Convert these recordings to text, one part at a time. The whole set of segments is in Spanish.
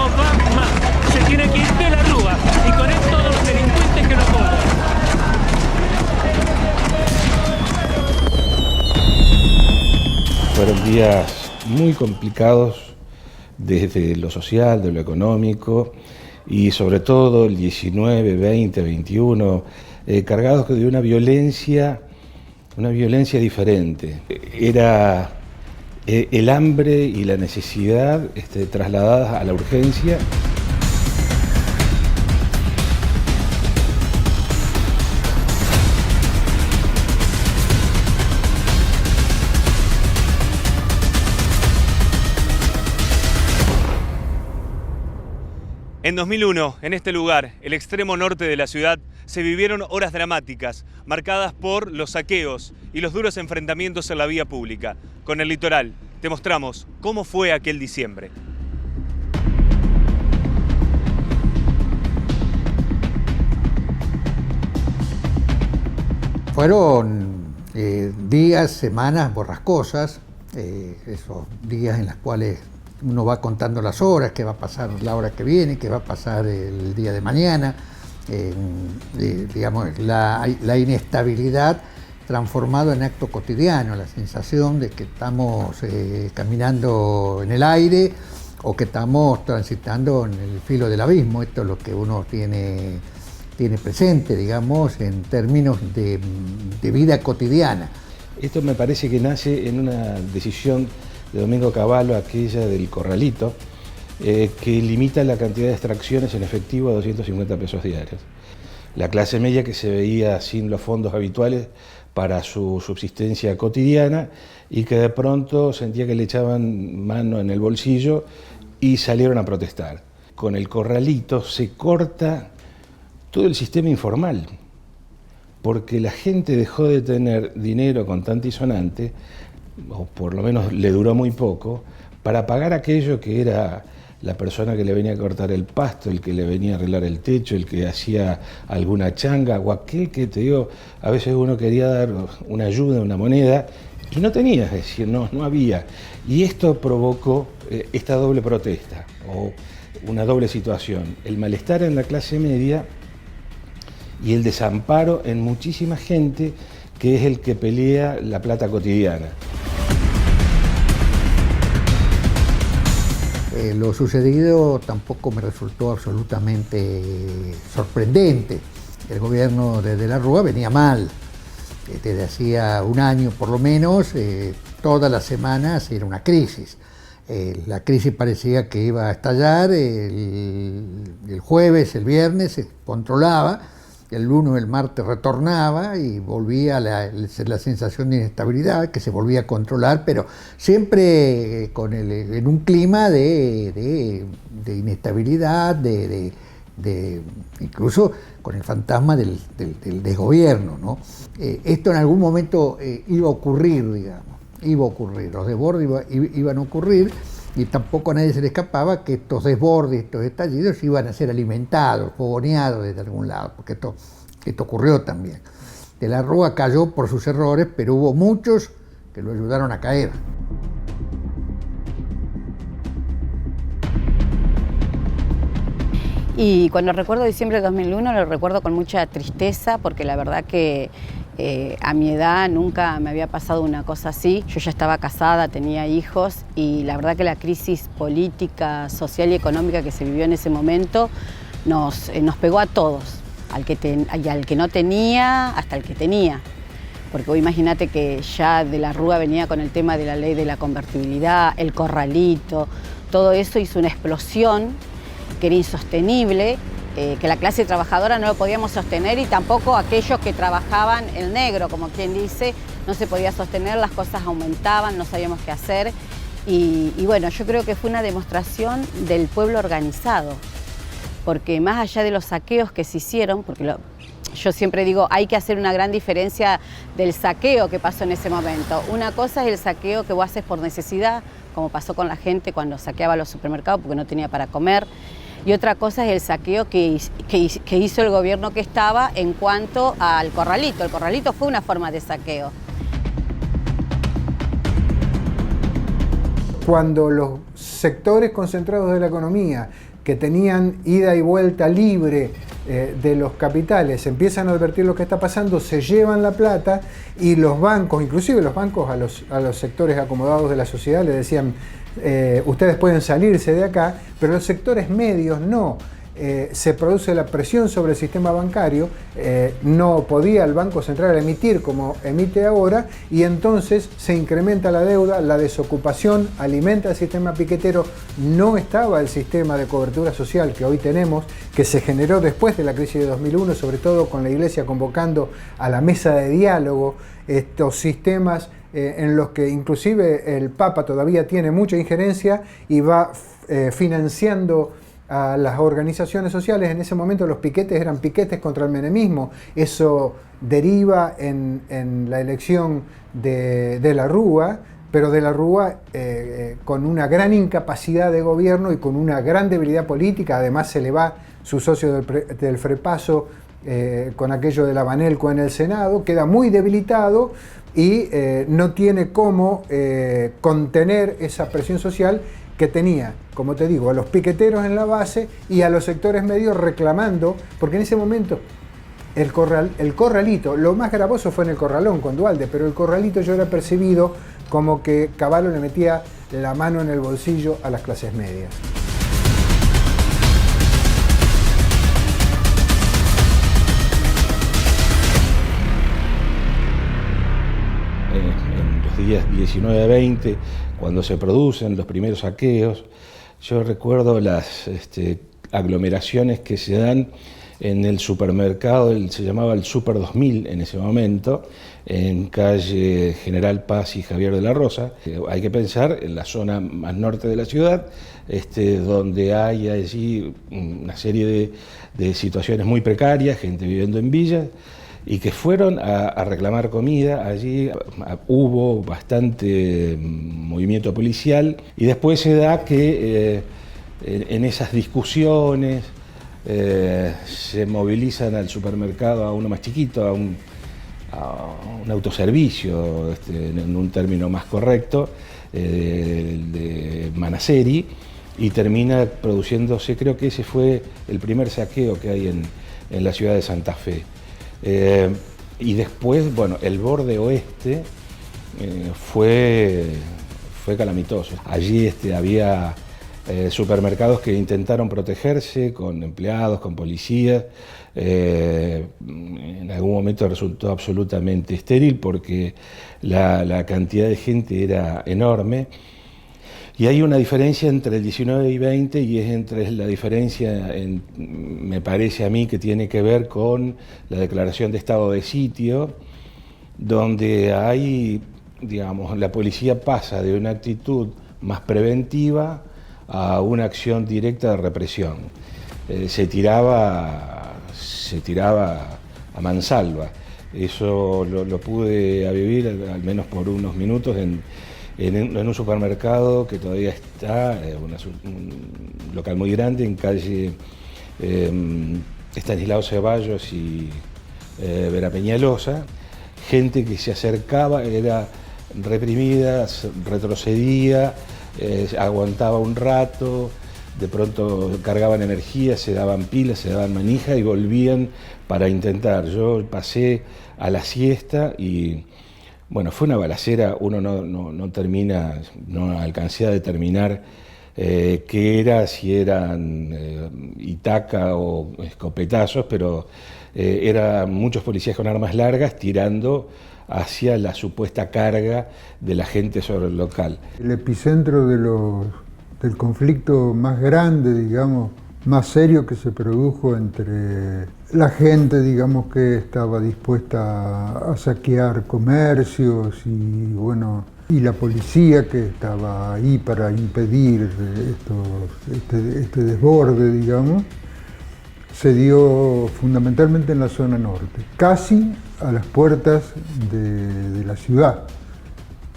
va más. Se tiene que ir de la Rúa y con él todos los delincuentes que lo apoyan. Fueron días muy complicados desde lo social, de lo económico y sobre todo el 19, 20, 21, cargados de una violencia diferente. Era el hambre y la necesidad trasladadas a la urgencia. En 2001, en este lugar, el extremo norte de la ciudad, se vivieron horas dramáticas, marcadas por los saqueos y los duros enfrentamientos en la vía pública. Con el litoral, te mostramos cómo fue aquel diciembre. Fueron días, semanas borrascosas, esos días en los cuales uno va contando las horas, qué va a pasar la hora que viene, qué va a pasar el día de mañana, digamos, la inestabilidad transformado en acto cotidiano, la sensación de que estamos caminando en el aire o que estamos transitando en el filo del abismo. Esto es lo que uno tiene presente, digamos, en términos de vida cotidiana. Esto me parece que nace en una decisión de Domingo Cavallo, aquella del corralito, que limita la cantidad de extracciones en efectivo a 250 pesos diarios. La clase media que se veía sin los fondos habituales para su subsistencia cotidiana y que de pronto sentía que le echaban mano en el bolsillo y salieron a protestar. Con el corralito se corta todo el sistema informal, porque la gente dejó de tener dinero contante y sonante, o por lo menos le duró muy poco, para pagar aquello que era la persona que le venía a cortar el pasto, el que le venía a arreglar el techo, el que hacía alguna changa, o aquel que, te digo, a veces uno quería dar una ayuda, una moneda, y no tenía, es decir, no había. Y esto provocó esta doble protesta, o una doble situación, el malestar en la clase media y el desamparo en muchísima gente que es el que pelea la plata cotidiana. Lo sucedido tampoco me resultó absolutamente sorprendente. El gobierno de la Rúa venía mal. Desde hacía un año por lo menos, todas las semanas era una crisis. La crisis parecía que iba a estallar, el jueves, el viernes se controlaba, el lunes, el martes retornaba y volvía la sensación de inestabilidad, que se volvía a controlar, pero siempre en un clima de inestabilidad, incluso con el fantasma del desgobierno, ¿no? Esto en algún momento iba a ocurrir, digamos, los desbordes iban a ocurrir, y tampoco a nadie se le escapaba que estos desbordes, estos estallidos iban a ser alimentados, fogoneados desde algún lado, porque esto ocurrió también. De la Rúa cayó por sus errores, pero hubo muchos que lo ayudaron a caer. Y cuando recuerdo diciembre de 2001 lo recuerdo con mucha tristeza, porque la verdad que a mi edad nunca me había pasado una cosa así. Yo ya estaba casada, tenía hijos, y la verdad que la crisis política, social y económica que se vivió en ese momento nos pegó a todos, al que no tenía hasta el que tenía. Porque vos imagínate que ya de la Rúa venía con el tema de la ley de la convertibilidad, el corralito, todo eso hizo una explosión que era insostenible, que la clase trabajadora no lo podíamos sostener, y tampoco aquellos que trabajaban el negro, como quien dice, no se podía sostener, las cosas aumentaban, no sabíamos qué hacer. Y bueno, yo creo que fue una demostración del pueblo organizado, porque más allá de los saqueos que se hicieron, porque yo siempre digo, hay que hacer una gran diferencia del saqueo que pasó en ese momento. Una cosa es el saqueo que vos haces por necesidad, como pasó con la gente cuando saqueaba los supermercados porque no tenía para comer. Y otra cosa es el saqueo que hizo el gobierno que estaba en cuanto al corralito. El corralito fue una forma de saqueo. Cuando los sectores concentrados de la economía que tenían ida y vuelta libre de los capitales, empiezan a advertir lo que está pasando, se llevan la plata y los bancos, inclusive los bancos a los sectores acomodados de la sociedad le decían, ustedes pueden salirse de acá, pero los sectores medios no. Se produce la presión sobre el sistema bancario, no podía el Banco Central emitir como emite ahora, y entonces se incrementa la deuda, la desocupación alimenta el sistema piquetero. No estaba el sistema de cobertura social que hoy tenemos, que se generó después de la crisis de 2001, sobre todo con la Iglesia convocando a la mesa de diálogo, estos sistemas en los que inclusive el Papa todavía tiene mucha injerencia y va financiando a las organizaciones sociales. En ese momento los piquetes eran piquetes contra el menemismo. Eso deriva en la elección de la Rúa, pero de la Rúa con una gran incapacidad de gobierno y con una gran debilidad política. Además se le va su socio del Frepaso con aquello de la Banelco en el Senado, queda muy debilitado y no tiene cómo contener esa presión social que tenía, como te digo, a los piqueteros en la base y a los sectores medios reclamando, porque en ese momento el corralito, lo más gravoso fue en el Corralón con Duhalde, pero el corralito yo era percibido como que Cavallo le metía la mano en el bolsillo a las clases medias. En los días 19-20, cuando se producen los primeros saqueos, yo recuerdo las aglomeraciones que se dan en el supermercado, se llamaba el Super 2000 en ese momento, en calle General Paz y Javier de la Rosa. Hay que pensar en la zona más norte de la ciudad, donde hay allí una serie de situaciones muy precarias, gente viviendo en villas, y que fueron a reclamar comida. Allí hubo bastante movimiento policial y después se da que en esas discusiones se movilizan al supermercado, a uno más chiquito, a un autoservicio, en un término más correcto, de Manaceri, y termina produciéndose, creo que ese fue el primer saqueo que hay en la ciudad de Santa Fe. Y después, bueno, el borde oeste fue calamitoso. Allí había supermercados que intentaron protegerse con empleados, con policías. En algún momento resultó absolutamente estéril porque la cantidad de gente era enorme. Y hay una diferencia entre el 19 y 20 y es entre la diferencia, me parece a mí, que tiene que ver con la declaración de estado de sitio, donde hay, digamos, la policía pasa de una actitud más preventiva a una acción directa de represión. Se tiraba a mansalva. Eso lo pude vivir al menos por unos minutos en un supermercado que todavía está, un local muy grande en calle Estanislao Ceballos y Vera Peñalosa. Gente que se acercaba, era reprimida, retrocedía, aguantaba un rato, de pronto cargaban energía, se daban pilas, se daban manija y volvían para intentar. Yo pasé a la siesta y bueno, fue una balacera. Uno no alcancé a determinar qué era, si eran itaca o escopetazos, pero eran muchos policías con armas largas tirando hacia la supuesta carga de la gente sobre el local. El epicentro del conflicto más grande, digamos, más serio que se produjo entre la gente, digamos, que estaba dispuesta a saquear comercios y la policía que estaba ahí para impedir este desborde, digamos, se dio fundamentalmente en la zona norte, casi a las puertas de la ciudad.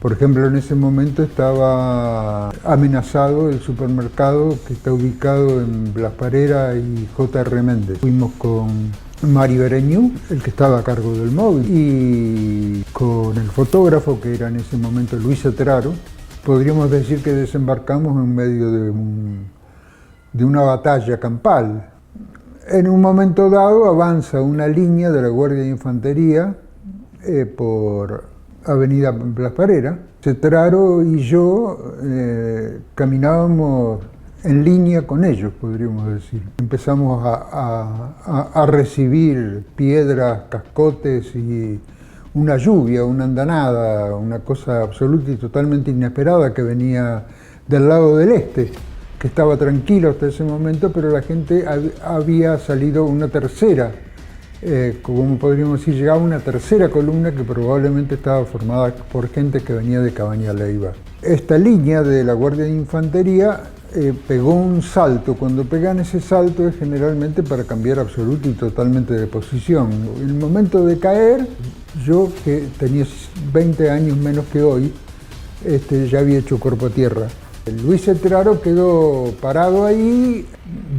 Por ejemplo, en ese momento estaba amenazado el supermercado que está ubicado en Blas Parera y J.R. Méndez. Fuimos con Mari Bereñú, el que estaba a cargo del móvil, y con el fotógrafo, que era en ese momento Luis Atraro. Podríamos decir que desembarcamos en medio de una batalla campal. En un momento dado avanza una línea de la Guardia de Infantería por Avenida Blas Parera. Cetraro y yo caminábamos en línea con ellos, podríamos decir. Empezamos a recibir piedras, cascotes y una lluvia, una andanada, una cosa absoluta y totalmente inesperada que venía del lado del este, que estaba tranquilo hasta ese momento, pero la gente había salido una tercera, como podríamos decir, llegaba una tercera columna que probablemente estaba formada por gente que venía de Cabaña Leiva. Esta línea de la Guardia de Infantería pegó un salto. Cuando pegan ese salto es generalmente para cambiar absoluto y totalmente de posición. En el momento de caer, yo que tenía 20 años menos que hoy, ya había hecho cuerpo a tierra. Luis Cetraro quedó parado ahí,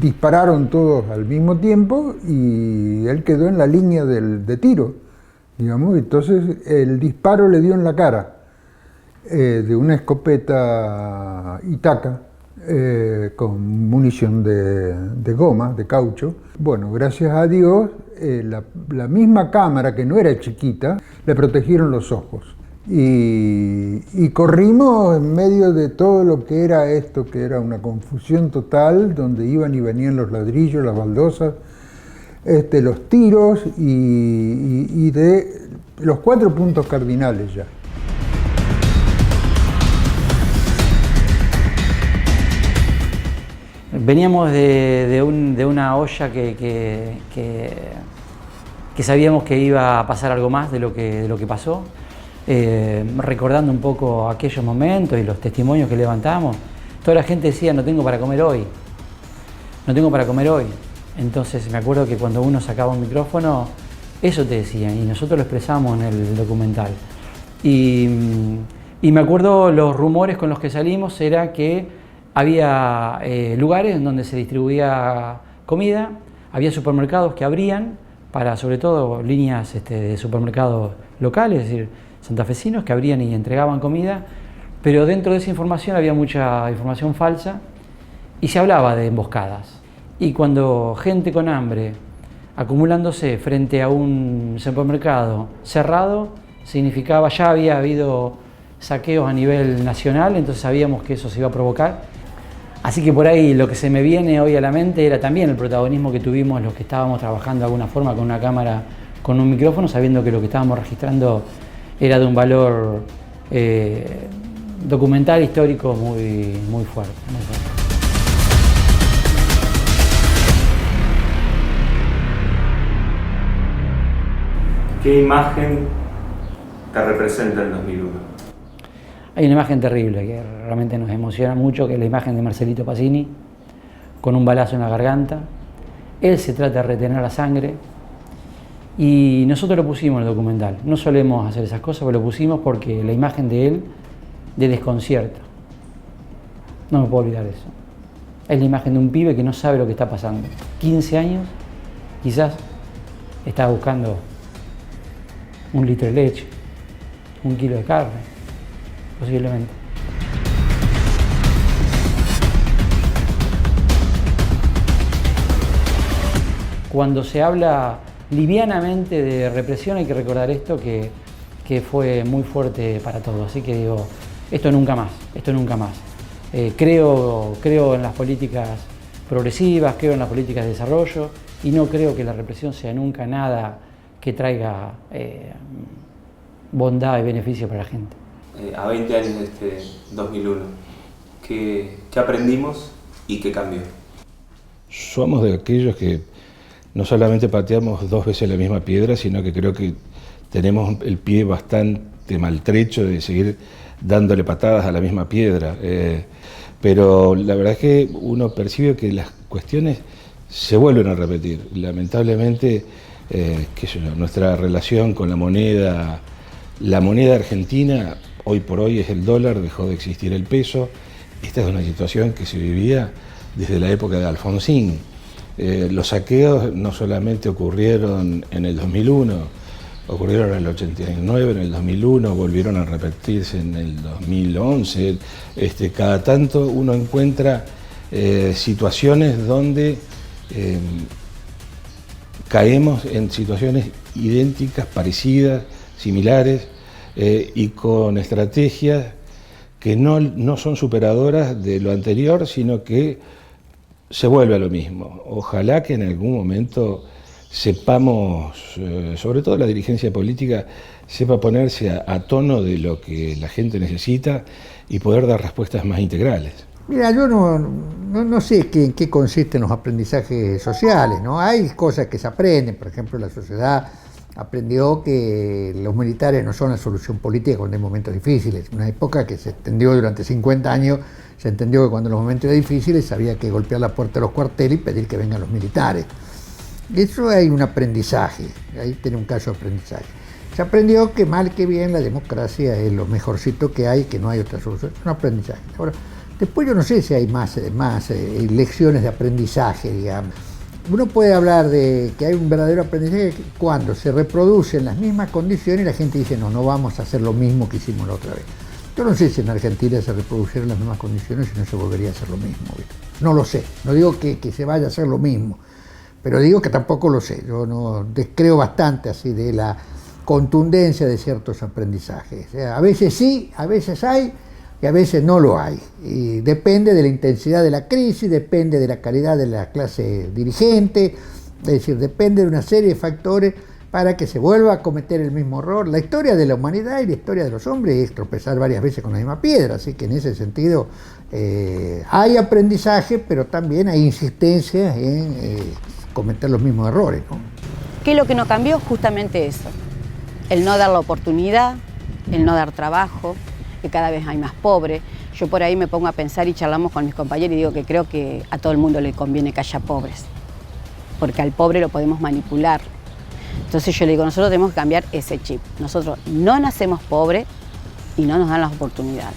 dispararon todos al mismo tiempo y él quedó en la línea de tiro, digamos. Entonces el disparo le dio en la cara de una escopeta Itaca con munición de goma, de caucho. Bueno, gracias a Dios, la misma cámara, que no era chiquita, le protegieron los ojos. Y corrimos en medio de todo lo que era esto, que era una confusión total, donde iban y venían los ladrillos, las baldosas, los tiros y de los 4 puntos cardinales ya. Veníamos de una olla que sabíamos que iba a pasar algo más de lo que pasó. Recordando un poco aquellos momentos y los testimonios que levantamos, toda la gente decía: no tengo para comer hoy, no tengo para comer hoy. Entonces me acuerdo que cuando uno sacaba un micrófono, eso te decían, y nosotros lo expresamos en el documental. Y me acuerdo los rumores con los que salimos era que había lugares en donde se distribuía comida, había supermercados que abrían para, sobre todo, líneas de supermercados locales, es decir, santafesinos, que abrían y entregaban comida, pero dentro de esa información había mucha información falsa y se hablaba de emboscadas. Y cuando gente con hambre, acumulándose frente a un supermercado cerrado, significaba, ya había habido saqueos a nivel nacional, entonces sabíamos que eso se iba a provocar. Así que por ahí lo que se me viene hoy a la mente era también el protagonismo que tuvimos los que estábamos trabajando de alguna forma con una cámara, con un micrófono, sabiendo que lo que estábamos registrando era de un valor documental, histórico muy fuerte. ¿Qué imagen te representa el 2001? Hay una imagen terrible que realmente nos emociona mucho, que es la imagen de Marcelito Pacini con un balazo en la garganta. Él se trata de retener la sangre y nosotros lo pusimos en el documental. No solemos hacer esas cosas, pero lo pusimos porque la imagen de él, de desconcierto, no me puedo olvidar de eso. Es la imagen de un pibe que no sabe lo que está pasando. 15 años, quizás estaba buscando 1 litro de leche, 1 kilo de carne, posiblemente. Cuando se habla livianamente de represión hay que recordar esto que fue muy fuerte para todos. Así que digo, esto nunca más, esto nunca más. Creo en las políticas progresivas, creo en las políticas de desarrollo y no creo que la represión sea nunca nada que traiga bondad y beneficio para la gente. A 20 años de este 2001, ¿qué aprendimos y qué cambió? Somos de aquellos que no solamente pateamos 2 veces la misma piedra, sino que creo que tenemos el pie bastante maltrecho de seguir dándole patadas a la misma piedra. Pero la verdad es que uno percibe que las cuestiones se vuelven a repetir. Lamentablemente, nuestra relación con la moneda argentina, hoy por hoy es el dólar, dejó de existir el peso. Esta es una situación que se vivía desde la época de Alfonsín. Los saqueos no solamente ocurrieron en el 2001, ocurrieron en el 89, en el 2001, volvieron a repetirse en el 2011. Cada tanto uno encuentra situaciones donde caemos en situaciones idénticas, parecidas, similares, y con estrategias que no son superadoras de lo anterior, sino que se vuelve a lo mismo. Ojalá que en algún momento sepamos, sobre todo la dirigencia política, sepa ponerse a tono de lo que la gente necesita y poder dar respuestas más integrales. Mira, yo no sé en qué consisten los aprendizajes sociales, ¿no? Hay cosas que se aprenden, por ejemplo, la sociedad aprendió que los militares no son la solución política cuando hay momentos difíciles. Una época que se extendió durante 50 años, se entendió que cuando los momentos eran difíciles había que golpear la puerta de los cuarteles y pedir que vengan los militares. Eso hay un aprendizaje, ahí tiene un caso de aprendizaje. Se aprendió que mal que bien la democracia es lo mejorcito que hay, que no hay otra solución, es un aprendizaje. Ahora, después yo no sé si hay más lecciones de aprendizaje, digamos. Uno puede hablar de que hay un verdadero aprendizaje cuando se reproducen las mismas condiciones y la gente dice, no vamos a hacer lo mismo que hicimos la otra vez. Yo no sé si en Argentina se reproducieron las mismas condiciones y no se volvería a hacer lo mismo. ¿Viste? No lo sé, no digo que se vaya a hacer lo mismo, pero digo que tampoco lo sé. Yo no descreo bastante así de la contundencia de ciertos aprendizajes. O sea, a veces sí, a veces hay, y a veces no lo hay. Y depende de la intensidad de la crisis, depende de la calidad de la clase dirigente, es decir, depende de una serie de factores para que se vuelva a cometer el mismo error. La historia de la humanidad y la historia de los hombres es tropezar varias veces con la misma piedra, así que en ese sentido hay aprendizaje, pero también hay insistencia en cometer los mismos errores, ¿no? ¿Qué es lo que no cambió? Justamente eso. El no dar la oportunidad, el no dar trabajo, que cada vez hay más pobres. Yo por ahí me pongo a pensar y charlamos con mis compañeros y digo que creo que a todo el mundo le conviene que haya pobres, porque al pobre lo podemos manipular. Entonces yo le digo, nosotros tenemos que cambiar ese chip. Nosotros no nacemos pobres y no nos dan las oportunidades.